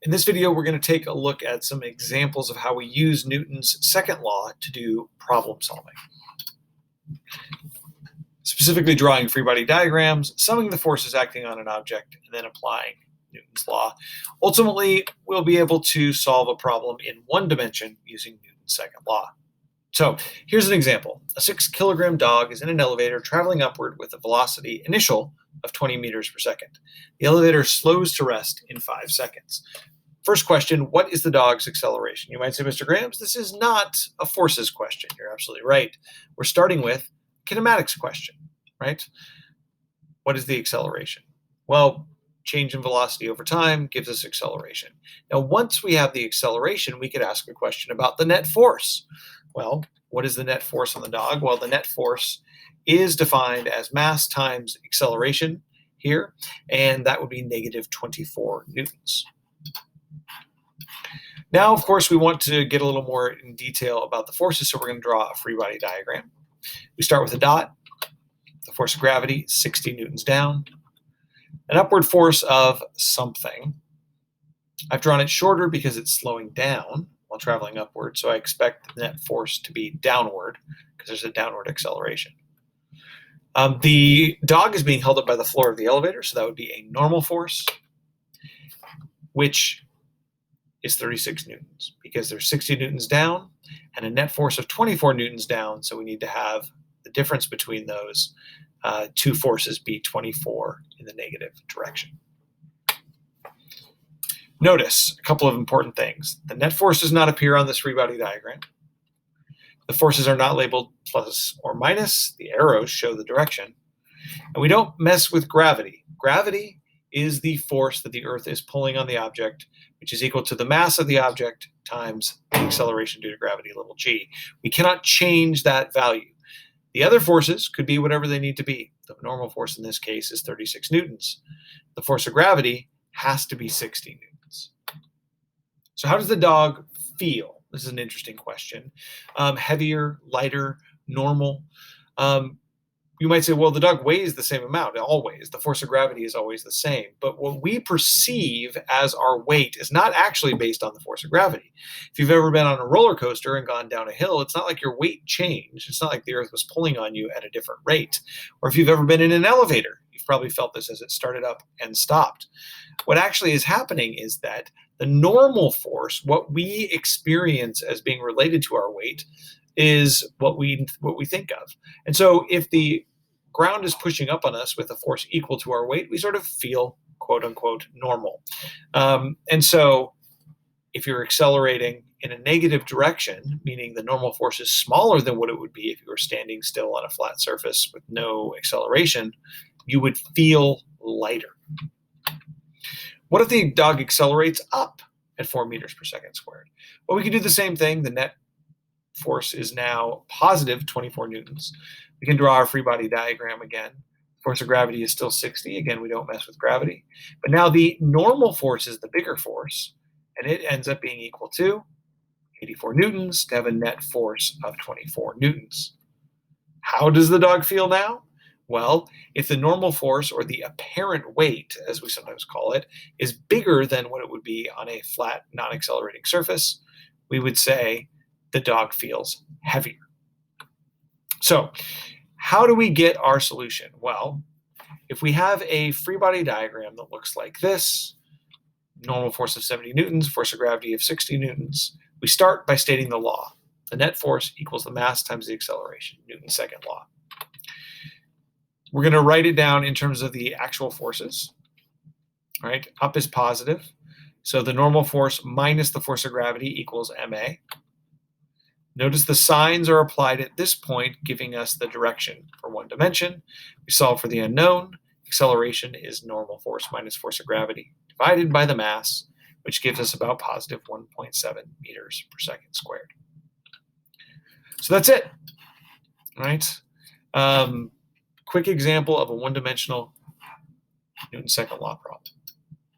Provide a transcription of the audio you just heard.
In this video, we're going to take a look at some examples of how we use Newton's second law to do problem solving. Specifically drawing free body diagrams, summing the forces acting on an object, and then applying Newton's law. Ultimately, we'll be able to solve a problem in one dimension using Newton's second law. So here's an example. A 6-kilogram dog is in an elevator traveling upward with a velocity initial of 20 meters per second. The elevator slows to rest in 5 seconds. First question, what is the dog's acceleration? You might say, Mr. Grams, this is not a forces question. You're absolutely right. We're starting with a kinematics question, right? What is the acceleration? Well, change in velocity over time gives us acceleration. Now, once we have the acceleration, we could ask a question about the net force. Well, what is the net force on the dog? Well, the net force is defined as mass times acceleration here, and that would be negative 24 newtons. Now, of course, we want to get a little more in detail about the forces, so we're going to draw a free body diagram. We start with a dot. The force of gravity, 60 newtons down. An upward force of something. I've drawn it shorter because it's slowing down while traveling upward, so I expect the net force to be downward because there's a downward acceleration. The dog is being held up by the floor of the elevator, so that would be a normal force, which is 36 newtons because there's 60 newtons down and a net force of 24 newtons down, so we need to have the difference between those two forces be 24 in the negative direction. Notice a couple of important things. The net force does not appear on this free body diagram. The forces are not labeled plus or minus. The arrows show the direction. And we don't mess with gravity. Gravity is the force that the Earth is pulling on the object, which is equal to the mass of the object times the acceleration due to gravity, little g. We cannot change that value. The other forces could be whatever they need to be. The normal force in this case is 36 newtons. The force of gravity has to be 60 newtons. So how does the dog feel? This is an interesting question. Heavier, lighter, normal? You might say, well, the dog weighs the same amount, always. The force of gravity is always the same. But what we perceive as our weight is not actually based on the force of gravity. If you've ever been on a roller coaster and gone down a hill, it's not like your weight changed. It's not like the Earth was pulling on you at a different rate. Or if you've ever been in an elevator, you've probably felt this as it started up and stopped. What actually is happening is that the normal force, what we experience as being related to our weight, is what we think of. And so if the ground is pushing up on us with a force equal to our weight, we sort of feel quote unquote normal. And so if you're accelerating in a negative direction, meaning the normal force is smaller than what it would be if you were standing still on a flat surface with no acceleration, you would feel lighter. What if the dog accelerates up at 4 meters per second squared? Well, we can do the same thing. The net force is now positive 24 newtons. We can draw our free body diagram again. Force of gravity is still 60. Again, we don't mess with gravity. But now the normal force is the bigger force, and it ends up being equal to 84 newtons to have a net force of 24 newtons. How does the dog feel now? Well, if the normal force, or the apparent weight, as we sometimes call it, is bigger than what it would be on a flat, non-accelerating surface, we would say the dog feels heavier. So how do we get our solution? Well, if we have a free body diagram that looks like this, normal force of 70 newtons, force of gravity of 60 newtons, we start by stating the law. The net force equals the mass times the acceleration, Newton's second law. We're going to write it down in terms of the actual forces. All right, up is positive. So the normal force minus the force of gravity equals ma. Notice the signs are applied at this point, giving us the direction for one dimension. We solve for the unknown. Acceleration is normal force minus force of gravity divided by the mass, which gives us about positive 1.7 meters per second squared. So that's it. All right. Quick example of a one-dimensional Newton's second law problem.